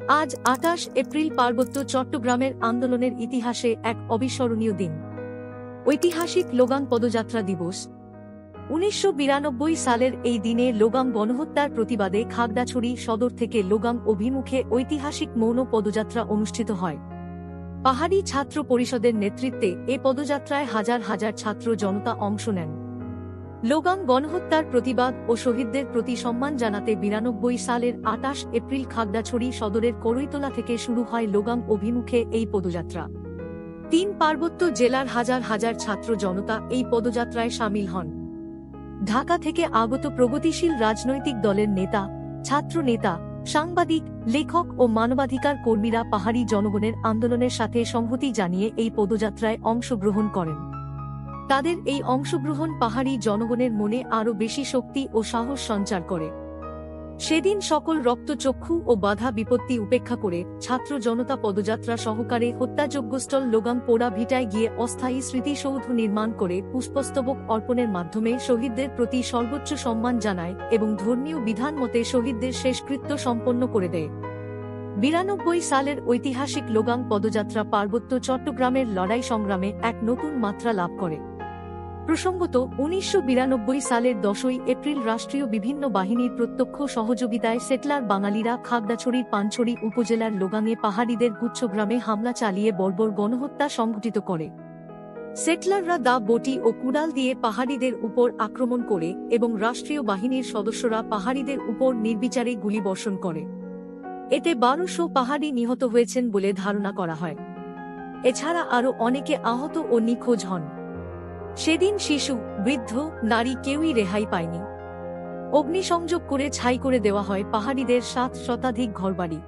আজ ২৮ এপ্রিল পার্বত্য চট্টগ্রামের আন্দোলনের ইতিহাসে এক অবিস্মরণীয় দিন। ঐতিহাসিক লোগাং পদযাত্রা দিবস। ১৯৯২ সালের এই দিনে লোগাং গণহত্যার প্রতিবাদে খাগড়াছড়ি সদর থেকে লোগাং অভিমুখে ঐতিহাসিক মৌন পদযাত্রা অনুষ্ঠিত হয়। পাহাড়ি ছাত্র পরিষদের নেতৃত্বে এ পদযাত্রায় হাজার হাজার ছাত্র জনতা অংশ নেন। লোগাং গণহত্যার প্রতিবাদ ও শহীদদের প্রতি সম্মান জানাতে ৯২ সালের ২৮ এপ্রিল খাগড়াছড়ি সদরের করইতলা থেকে শুরু হয় লোগাং অভিমুখে এই পদযাত্রা। ৩ পার্বত্য জেলার হাজার হাজার ছাত্র জনতা এই পদযাত্রায় সামিল হন। ঢাকা থেকে আগত প্রগতিশীল রাজনৈতিক দলের নেতা, ছাত্র নেতা, সাংবাদিক, লেখক ও মানবাধিকার কর্মীরা পাহাড়ি জনগণের আন্দোলনের সাথে সংহতি জানিয়ে এই পদযাত্রায় অংশগ্রহণ করেন। তাদের এই অংশগ্রহণ পাহাড়ি জনগণের মনে আরও বেশি শক্তি ও সাহস সঞ্চার করে। সেদিন সকল রক্তচক্ষু ও বাধা বিপত্তি উপেক্ষা করে ছাত্র জনতা পদযাত্রা সহকারে হত্যাযজ্ঞস্থল লোগাং পোড়া ভিটায় গিয়ে অস্থায়ী স্মৃতিসৌধ নির্মাণ করে পুষ্পস্তবক অর্পণের মাধ্যমে শহীদদের প্রতি সর্বোচ্চ সম্মান জানায় এবং ধর্মীয় বিধান মতে শহীদদের শেষকৃত্য সম্পন্ন করে দেয়। ৯২ সালের ঐতিহাসিক লোগাং পদযাত্রা পার্বত্য চট্টগ্রামের লড়াই সংগ্রামে এক নতুন মাত্রা লাভ করে। প্রসঙ্গত ১৯৯২ সালের ১০ই এপ্রিল রাষ্ট্রীয় বিভিন্ন বাহিনীর প্রত্যক্ষ সহযোগিতায় সেটলার বাঙালিরা খাগড়াছড়ির পানছড়ি উপজেলার লোগাংয়ে পাহাড়িদের গুচ্ছগ্রামে হামলা চালিয়ে বর্বর গণহত্যা সংঘটিত করে। সেটলাররা দা বটি ও কুড়াল দিয়ে পাহাড়িদের উপর আক্রমণ করে এবং রাষ্ট্রীয় বাহিনীর সদস্যরা পাহাড়িদের উপর নির্বিচারে গুলিবর্ষণ করে। এতে ১২০০ পাহাড়ি নিহত হয়েছেন বলে ধারণা করা হয়। এছাড়া আরও অনেকে আহত ও নিখোঁজ হন। সেদিন শিশু, বৃদ্ধ, নারী কেউই রেহাই পায়নি। অগ্নিসংযোগ করে ছাই করে দেওয়া হয় পাহাড়িদের ৭ শতাধিক ঘরবাড়ি।